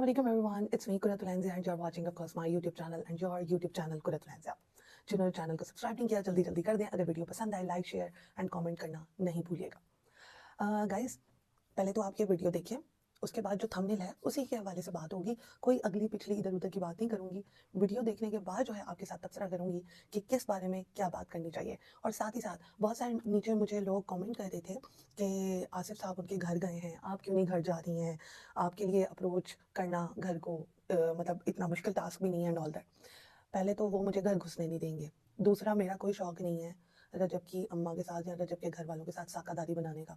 Assalamualaikum everyone, it's me Kurat Ulanzi and you're watching of course my YouTube channel and your YouTube channel Kurat Ulanzi. जिन्होंने channel को subscribe नहीं किया जल्दी जल्दी कर दें. अगर वीडियो पसंद आए लाइक शेयर एंड कमेंट करना नहीं भूलिएगा. गाइस पहले तो आप ये वीडियो देखिए, उसके बाद जो थंबनेल है उसी के हवाले से बात होगी. कोई अगली पिछली इधर उधर की बात नहीं करूंगी. वीडियो देखने के बाद जो है आपके साथ तबसरा करूंगी कि किस बारे में क्या बात करनी चाहिए. और साथ ही साथ बहुत सारे नीचे मुझे लोग कमेंट कर रहे थे कि आसिफ साहब उनके घर गए हैं, आप क्यों नहीं घर जा रही हैं, आपके लिए अप्रोच करना घर को मतलब इतना मुश्किल टास्क भी नहीं है एंड ऑल दैट. पहले तो वो मुझे घर घुसने नहीं देंगे. दूसरा, मेरा कोई शौक नहीं है रजब की अम्मा के साथ या रजब के घर वालों के साथ साकादारी बनाने का.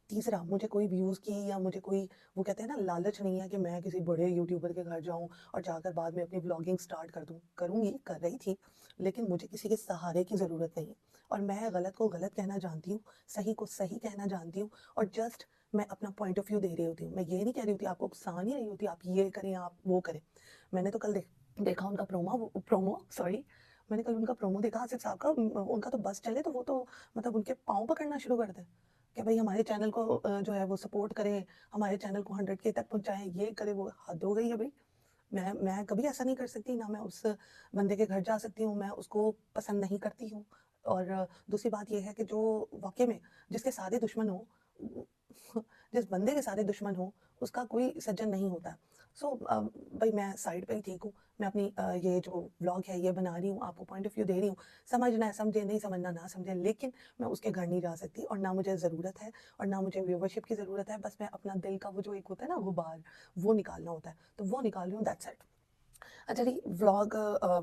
तीसरा, मुझे कोई व्यूज़ की या मुझे कोई वो कहते हैं ना लालच नहीं है कि मैं किसी बड़े यूट्यूबर के घर जाऊं और जाकर बाद में अपनी व्लॉगिंग स्टार्ट कर दूं. करूंगी, कर रही थी, लेकिन मुझे किसी के सहारे की ज़रूरत नहीं है. और मैं गलत को गलत कहना जानती हूँ, सही को सही कहना जानती हूँ. और जस्ट मैं अपना पॉइंट ऑफ व्यू दे रही होती हूँ. मैं ये नहीं कह रही होती आपको उकसा नहीं रही होती आप ये करें आप वो करें. मैंने तो कल देखा उनका मैंने कल उनका प्रोमो देखा आसिफ साहब का. उनका तो बस चले तो वो तो मतलब उनके पाँव पकड़ना शुरू कर दें कि भाई हमारे चैनल को जो है वो सपोर्ट करें, हमारे चैनल को 100K तक पहुंचाएं, ये करे वो. हद हो गई है भाई. मैं कभी ऐसा नहीं कर सकती, ना मैं उस बंदे के घर जा सकती हूँ, मैं उसको पसंद नहीं करती हूँ. और दूसरी बात यह है कि जो वाकई में जिसके सारे दुश्मन हो जिस बंदे के सारे दुश्मन हो उसका कोई सज्जन नहीं होता. सो भाई मैं साइड पे ही ठीक हूँ. मैं अपनी ये जो व्लॉग है ये बना रही हूँ, आपको पॉइंट ऑफ व्यू दे रही हूँ. समझना है समझे, नहीं समझना ना समझे, लेकिन मैं उसके घर नहीं जा सकती और ना मुझे ज़रूरत है और ना मुझे व्यूवरशिप की ज़रूरत है. बस मैं अपना दिल का वो जो एक होता है ना गुबार, वो निकालना होता है, तो वो निकाल रही हूँ. That's it. अच्छा जी, व्लॉग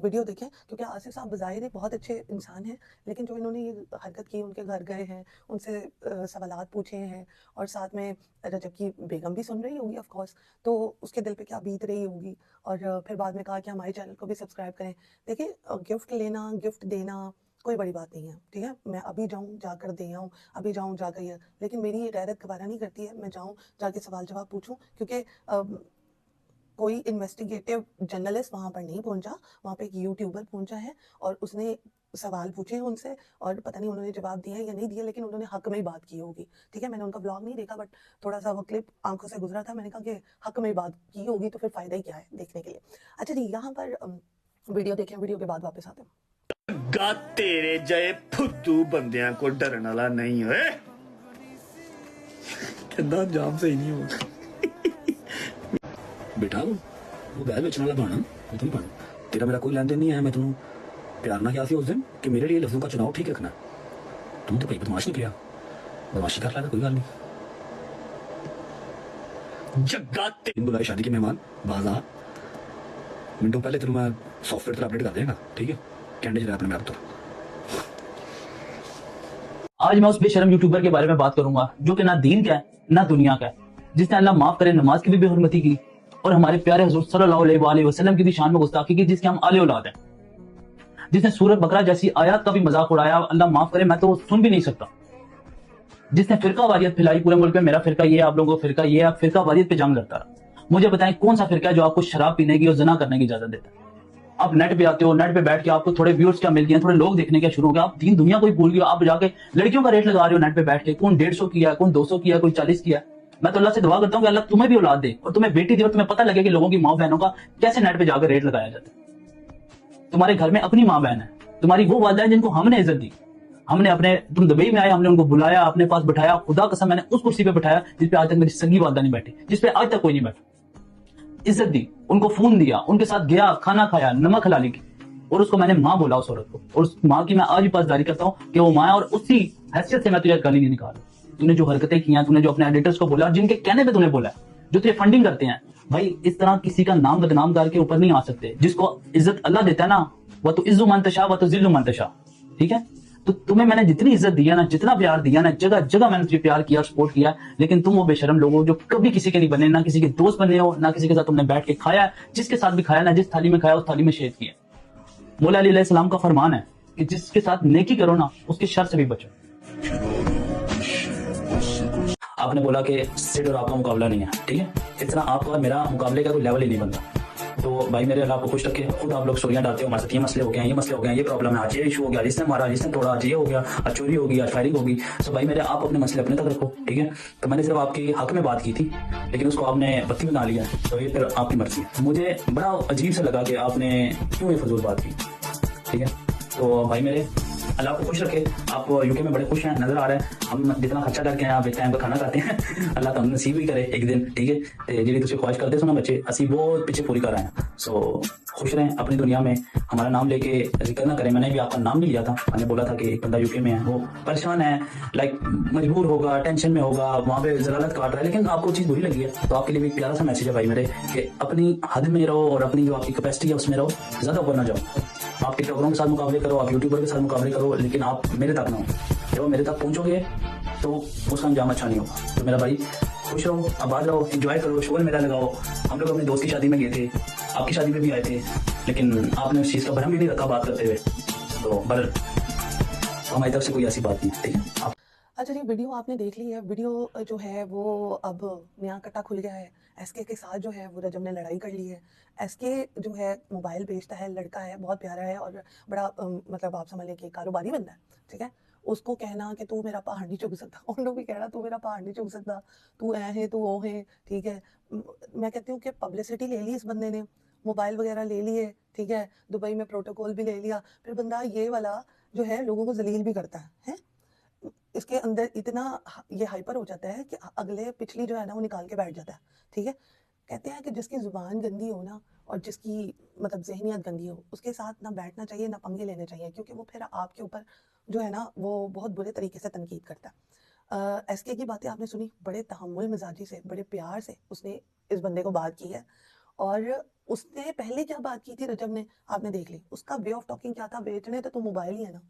वीडियो देखें क्योंकि आसिफ साहब बज़ाहिर एक बहुत अच्छे इंसान हैं, लेकिन जो इन्होंने ये हरकत की, उनके घर गए हैं, उनसे सवालात पूछे हैं और साथ में रजब की बेगम भी सुन रही होगी ऑफ कोर्स, तो उसके दिल पे क्या बीत रही होगी. और फिर बाद में कहा कि हमारे चैनल को भी सब्सक्राइब करें. देखिए गिफ्ट लेना, गिफ्ट देना कोई बड़ी बात नहीं है, ठीक है. मैं अभी जाऊँ जाकर दे आऊँ, अभी जाऊँ जाकर ये, लेकिन मेरी ये गैरत गवारा नहीं करती है मैं जाऊँ जाके सवाल जवाब पूछूँ. क्योंकि कोई इन्वेस्टिगेटिव जर्नलिस्ट वहाँ पर नहीं पहुँचा, वहाँ पे एक यूट्यूबर पहुँचा है और उसने सवाल पूछे हैं उनसे और पता नहीं उन्होंने जवाब दिया या नहीं दिया, लेकिन उन्होंने हक में ही बात की होगी. ठीक है, मैंने उनका ब्लॉग नहीं देखा बट थोड़ा सा वो क्लिप आंखों से गुजरा था. मैंने कहा कि हक में ही बात की होगी तो फिर फ़ायदा ही क्या है देखने के लिए. अच्छा जी, यहाँ पर वीडियो देखें, वीडियो के बाद वापस आते हैं. गा तेरे जय फुद्दू बंदियां को डरन वाला नहीं होए कहना जाम सही नहीं हो बेटा. वो बैग बेचने वाला बहाना मैं तुम पढ़ो. तेरा मेरा कोई लेन देन नहीं है. मैं तुम्हें प्यार ना किया उस दिन कि मेरे लिए लफ्जों का चुनाव ठीक रखना. तुम तो कोई बदमाश निकलिया. बदमाशी कर लेगा, कोई गल नहीं. जग्गा तेन बुलाए शादी के मेहमान बाजा मिनटों पहले तेरे मैं सॉफ्टवेयर अपडेट कर देगा. ठीक है, कैंडे जरा अपने में तो. आज मैं उस बेशरम यूट्यूबर के बारे में बात करूंगा जो कि ना दीन का है ना दुनिया का है, जिसने अल्लाह माफ करे नमाज की भी बेहुरमती की और हमारे प्यारे हुजूर सल्लल्लाहु अलैहि वसल्लम की भी शान में गुस्ताखी की, जिसके हम आले औलाद हैं. जिसने सूरत बकरा जैसी आयत का भी मजाक उड़ाया, अल्लाह माफ करे मैं तो सुन भी नहीं सकता. जिसने फिरका वारियत फैलाई पूरे मुल्क में, मेरा फिरका ये, आप लोगों को फिरका ये, आप फिरका वारियत पे जंग लड़ता रहा. मुझे बताएं कौन सा फिरका है जो आपको शराब पीने की और जना करने की इजाजत देता है. आप नेट पे आते हो, नेट पे बैठ के आपको थोड़े व्यूअर्स क्या मिल गए, थोड़े लोग देखने क्या शुरू हो गए, आप दीन दुनिया को ही भूल गए. आप जाके लड़कियों का रेट लगा रहे हो नेट पे बैठ के, कौन 150 किया, कौन 200 किया, कोई 40 किया. मैं तो अल्लाह से दुआ करता हूँ कि अल्लाह तुम्हें भी औलाद दे और तुम्हें बेटी दे और तुम्हें पता लगे कि लोगों की माँ बहनों का कैसे नेट पे जाकर रेट लगाया जाता है. तुम्हारे घर में अपनी माँ बहन है, तुम्हारी वो वालिदा है जिनको हमने इज्जत दी. हमने अपने, तुम दुबई में आए, हमने उनको बुलाया, अपने पास बिठाया. खुदा कसम मैंने उस कुर्सी पे बिठाया जिसपे आज तक मेरी सगी वालिदा नहीं बैठी, जिसपे आज तक कोई नहीं बैठा. इज्जत दी, उनको फोन दिया, उनके साथ गया, खाना खाया, नमक हलाली की, और उसको मैंने माँ बोला उस औरत को. और उस माँ की मैं आज भी पासदारी करता हूँ कि वो माँ है और उसी हैसियत से मैं तुझे गाली नहीं निकाल. तूने जो हरकतें की हैं, तूने जो अपने एडिटर्स को बोला, जिनके कहने पे तूने बोला, जो तुझे फंडिंग करते हैं, भाई इस तरह किसी का नाम बदनाम करके ऊपर नहीं आ सकते. जिसको इज्जत अल्लाह देता है ना, वह तो इज्जु मंतशा व तो जिल्लु मंतशा. ठीक है, तो तुम्हें मैंने जितनी इज्जत दिया ना, जितना प्यार दिया ना, जगह जगह मैंने तुझे प्यार किया, सपोर्ट किया, लेकिन तुम वो बेशरम लोग हो जो कभी किसी के नहीं बने, ना किसी के दोस्त बने हो, ना किसी के साथ तुमने बैठ के खाया. जिसके साथ भी खाया ना, जिस थाली में खाया उस थाली में शेयर किया. मौला अली अलैहिस्सलाम का फरमान है कि जिसके साथ नेकी करो ना, उसके शर से भी बचो. आपने बोला कि सिड और आपका मुकाबला नहीं है, ठीक है. इतना आपका और मेरा मुकाबले का कोई लेवल ही नहीं बनता. तो भाई मेरे अल्लाह आपको खुश रखे। खुद आप लोग स्टोरियां डालते हो हमारे साथ ये मसले हो गए हैं, ये मसले हो गए हैं, ये प्रॉब्लम है, आज ये इशू हो गया, जिसने मारा, जिसने तोड़ा, आज ये हो गया, आज चोरी होगी, आज फायरिंग होगी। तो भाई मेरे आप अपने मसले अपने तक रखो, ठीक है। तो मैंने सिर्फ आपके हक में बात की थी, लेकिन उसको आपने बत्ती बना लिया, तो ये फिर आपकी मर्जी है। मुझे बड़ा अजीब सा लगा कि आपने क्यों ये फजूल बात की, ठीक है। तो भाई मेरे अल्लाह आपको खुश रखे। आप यूके में बड़े खुश हैं, नजर आ रहा है। हम जितना खर्चा करके हैं, आप एक टाइम का खाना खाते हैं, अल्लाह तो नसीब ही करे एक दिन, ठीक है। तो जी तुझे ख्वाहिश करते सो ना बच्चे, असी बहुत पीछे पूरी कर रहे हैं। सो खुश रहें अपनी दुनिया में, हमारा नाम लेके जिक्र ना करें। मैंने भी आपका नाम नहीं लिया था, मैंने बोला था कि एक बंदा यूके में है, वो परेशान है, लाइक मजबूर होगा, टेंशन में होगा, वहाँ पे जलालत काट रहा है, लेकिन आपको चीज़ बुरी लगी है। तो आपके लिए भी एक प्यारा सा मैसेज है भाई मेरे, कि अपनी हद में रहो और अपनी जो आपकी कैपेसिटी है उसमें रहो, ज़्यादा ऊपर ना जाओ। आप टिकटॉकरों के साथ मुकाबले करो, आप यूट्यूबर के साथ मुकाबले करो, लेकिन आप मेरे तक ना हो। जब आप मेरे तक पहुंचोगे तो उसका अंजाम अच्छा नहीं होगा। तो मेरा भाई खुश रहो, आबाद रहो, एंजॉय करो, शोर मेला लगाओ। हम लोग अपने दोस्त की शादी में गए थे, आपकी शादी में भी आए थे, लेकिन आपने उस चीज़ का भरम भी नहीं रखा बात करते हुए। तो बर हमारी तरफ से कोई ऐसी बात नहीं, ठीक है। आप अच्छा जी, वीडियो आपने देख ली है। वीडियो जो है वो अब नया कट्टा खुल गया है। एसके के साथ जो है वो रजब ने लड़ाई कर ली है। एसके जो है मोबाइल बेचता है, लड़का है, बहुत प्यारा है और बड़ा मतलब आप समझ लें कि कारोबारी बंदा है, ठीक है। उसको कहना कि तू मेरा पहाड़ नहीं चुग सकता, उन लोग भी कह रहा तू मेरा पहाड़ नहीं चुग सकता, तू ऐ है, तू वो है, ठीक है। मैं कहती हूँ कि पब्लिसिटी ले ली इस बंदे ने, मोबाइल वगैरह ले लिए, ठीक है, दुबई में प्रोटोकॉल भी ले लिया, फिर बंदा ये वाला जो है लोगों को जलील भी करता है। इसके अंदर इतना ये हाइपर हो जाता है कि अगले पिछली जो है ना वो निकाल के बैठ जाता है, ठीक है। कहते हैं कि जिसकी जुबान गंदी हो ना और जिसकी मतलब जहनियत गंदी हो, उसके साथ ना बैठना चाहिए ना पंगे लेने चाहिए, क्योंकि वो फिर आपके ऊपर जो है ना वो बहुत बुरे तरीके से तनकीद करता है। एसके की बातें आपने सुनी, बड़े तहम्मुल मिजाजी से, बड़े प्यार से उसने इस बंदे को बात की है। और उसने पहले क्या बात की थी रजब ने, आपने देख ली। उसका वे ऑफ टॉकिंग क्या था, बेचने तो मोबाइल ही है ना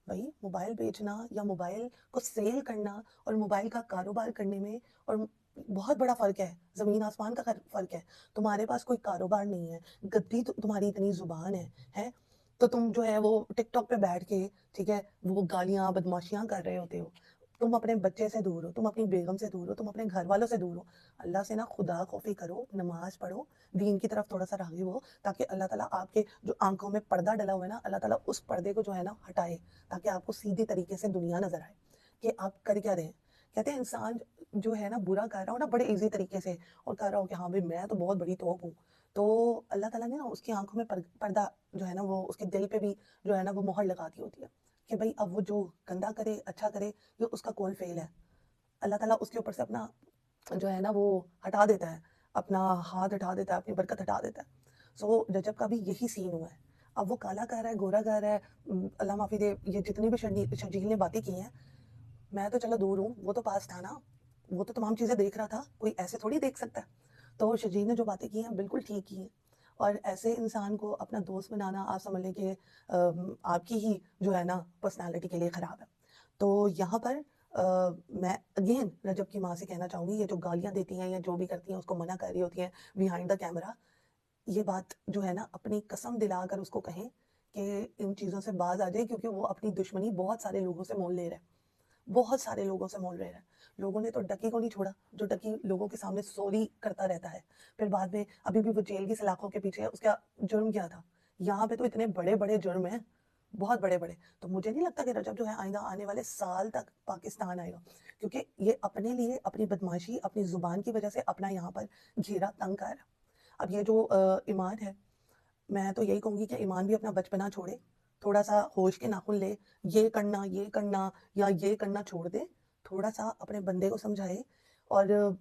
भाई। मोबाइल बेचना या मोबाइल को सेल करना और मोबाइल का कारोबार करने में और बहुत बड़ा फ़र्क है, ज़मीन आसमान का फ़र्क है। तुम्हारे पास कोई कारोबार नहीं है, गद्दी तुम्हारी इतनी ज़ुबान है, तो तुम जो है वो टिकटॉक पे बैठ के, ठीक है, वो गालियाँ बदमाशियाँ कर रहे होते हो। तुम अपने बच्चे से दूर हो, तुम अपनी बेगम से दूर हो, तुम अपने घर वालों से दूर हो। अल्लाह से ना खुदा खौफी करो, नमाज पढ़ो, दीन की तरफ थोड़ा सा राग़िब हो, ताकि अल्लाह ताला आपके जो आंखों में पर्दा डला हुआ है ना, अल्लाह ताला उस पर्दे को जो है ना हटाए, ताकि आपको सीधे तरीके से दुनिया नजर आए कि आप कर क्या रहे हैं। कहते हैं इंसान जो है ना बुरा कर रहा हो ना बड़े इजी तरीके से और कर रहा हो कि हाँ भाई मैं तो बहुत बड़ी तोप हूँ, तो अल्लाह ताला ने ना उसकी आंखों में पर्दा जो है ना वो उसके दिल पे भी जो है ना वो मोहर लगा दी होती है कि भाई अब वो जो गंदा करे अच्छा करे ये उसका कौल फेल है। अल्लाह ताला उसके ऊपर से अपना जो है ना वो हटा देता है, अपना हाथ हटा देता है, अपनी बरकत हटा देता है। सो रजब का भी यही सीन हुआ है। अब वो काला कह रहा है, गोरा कह रहा है, अल्लाह माफ़ी दे, ये जितनी भी शर्जील ने बातें की हैं, मैं तो चलो दूर हूँ, वो तो पास था ना, वो तो तमाम चीज़ें देख रहा था, कोई ऐसे थोड़ी देख सकता है। तो शर्जील ने जो बातें की हैं बिल्कुल ठीक की हैं। और ऐसे इंसान को अपना दोस्त बनाना आप समझ लें कि आपकी ही जो है ना पर्सनैलिटी के लिए ख़राब है। तो यहाँ पर मैं अगेन रजब की माँ से कहना चाहूँगी, ये जो गालियाँ देती हैं या जो भी करती हैं उसको मना कर रही होती हैं बिहाइंड द कैमरा, ये बात जो है ना अपनी कसम दिलाकर उसको कहें कि इन चीज़ों से बाज आ जाए, क्योंकि वो अपनी दुश्मनी बहुत सारे लोगों से मोल ले रहा है, बहुत सारे लोगों से मोल ले रहा है। लोगों ने तो डकी को नहीं छोड़ा, जो डकी लोगों के सामने सॉरी करता रहता है, फिर बाद में अभी भी वो जेल की सलाखों के पीछे है। उसका जुर्म क्या था? यहाँ पे तो इतने बड़े बड़े जुर्म हैं, बहुत बड़े बड़े। तो मुझे नहीं लगता कि रजब जो है आइंदा आने वाले साल तक पाकिस्तान आएगा, क्योंकि ये अपने लिए अपनी बदमाशी अपनी जुबान की वजह से अपना यहाँ पर घेरा तंग कर रहा है। अब ये जो ईमान है, मैं तो यही कहूँगी कि ईमान भी अपना बचपना छोड़े, थोड़ा सा होश के नाखुन ले, ये करना या ये करना छोड़ दे, थोड़ा सा अपने बंदे को समझाए। और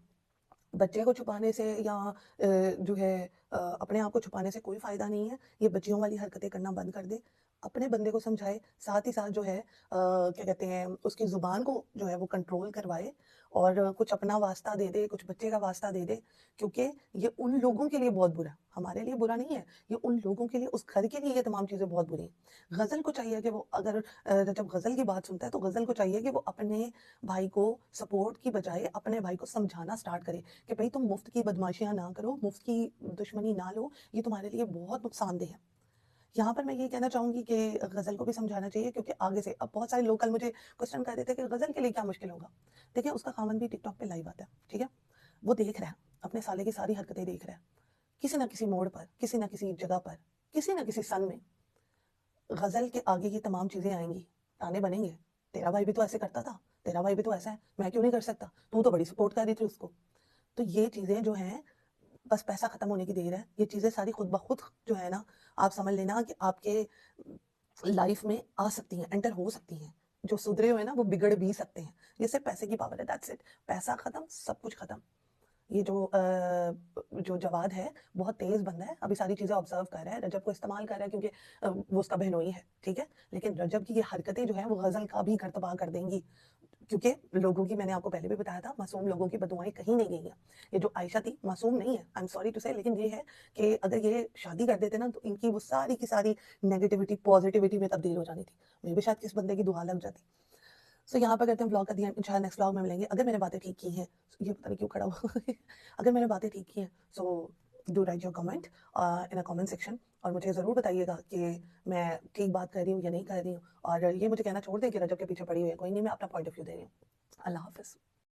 बच्चे को छुपाने से या जो है अपने आप को छुपाने से कोई फ़ायदा नहीं है। ये बच्चियों वाली हरकतें करना बंद कर दे, अपने बंदे को समझाए, साथ ही साथ जो है क्या कहते हैं उसकी ज़ुबान को जो है वो कंट्रोल करवाए और कुछ अपना वास्ता दे दे, कुछ बच्चे का वास्ता दे दे, क्योंकि ये उन लोगों के लिए बहुत बुरा है, हमारे लिए बुरा नहीं है। ये उन लोगों के लिए, उस घर के लिए ये तमाम चीज़ें बहुत बुरी हैं। गज़ल को चाहिए कि वो अगर जब गज़ल की बात सुनता है तो गज़ल को चाहिए कि वो अपने भाई को सपोर्ट की बजाय अपने भाई को समझाना स्टार्ट करे कि भाई तुम मुफ्त की बदमाशियाँ ना करो, मुफ्त की दुश्मनी ना लो, ये तुम्हारे लिए बहुत नुकसानदेह है। यहाँ पर मैं ये कहना चाहूँगी कि गज़ल को भी समझाना चाहिए, क्योंकि आगे से अब बहुत सारे लोग कल मुझे क्वेश्चन कर रहे थे कि गज़ल के लिए क्या मुश्किल होगा। देखिए उसका खामन भी टिकटॉक पे लाइव आता है, ठीक है, वो देख रहा है, अपने साले की सारी हरकतें देख रहा है کسی نہ کسی موڑ پر, کسی نہ کسی جگہ پر, کسی نہ کسی سن میں غزل کے آگے یہ تمام چیزیں آئیں گی, تانے بنیں گے. تیرا بھائی بھی تو ایسے کرتا تھا, تیرا بھائی بھی تو ایسا ہے, میں کیوں نہیں کر سکتا, تو بڑی سپورٹ کر رہی تھی اس کو. تو یہ چیزیں جو ہیں بس پیسہ ختم ہونے کی دیر ہے. یہ چیزیں ساری خود بخود جو ہے نا, آپ سمجھ لینا کہ آپ کے لائف میں آ سکتی ہیں, انٹر ہو سکتی ہیں. جو سدھرے ہوئے نا وہ بگڑ بھی سکتے ہیں. یہ صرف پیسے کی پاور ہے, دیٹس اٹ. پیسہ ختم, سب کچھ ختم. یہ جو جواد ہے بہت تیز بندہ ہے, ابھی ساری چیزیں آبزرو کر رہا ہے, رجب کو استعمال کر رہا ہے کیونکہ وہ اس کا بہنوئی ہے, ٹھیک ہے. لیکن رجب کی یہ حرکتیں جو ہیں وہ غزل کا بھی گھر تباہ کر دیں گی, کیونکہ لوگوں کی, میں نے آپ کو پہلے بھی بتایا تھا, معصوم لوگوں کی بددعائیں کہیں نہیں گئی ہیں. یہ جو عائشہ تھی معصوم نہیں ہے, آئی ایم سوری ٹو سے, لیکن یہ ہے کہ اگر یہ شادی کر دیتے نا تو ان کی وہ ساری کی ساری نیگیٹیوٹی پازیٹیوٹی میں تبدیل ہو جانی تھی. مجھے بھی شاید کس بندے کی دعا لگ جاتی. سو یہاں پر کرتے ہیں بلاگ کا دیا, انشاءاللہ نیکسٹ بلاگ میں ملیں گے. اگر میں نے باتیں ٹھیک کی ہیں, یہ پتہ نہیں کیوں کھڑا ہوا, اگر میں نے باتیں ٹھیک کی ہیں so do write your comment in a comment section, اور مجھے ضرور بتائیے گا کہ میں ٹھیک بات کر رہی ہوں یا نہیں کر رہی ہوں. اور یہ مجھے کہنا چھوڑ دیں کہ رجب کے پیچھے پڑی ہوئی ہے, کوئی نہیں, میں اپنا پوائنٹ آف ویو دے رہی ہوں. اللہ حافظ.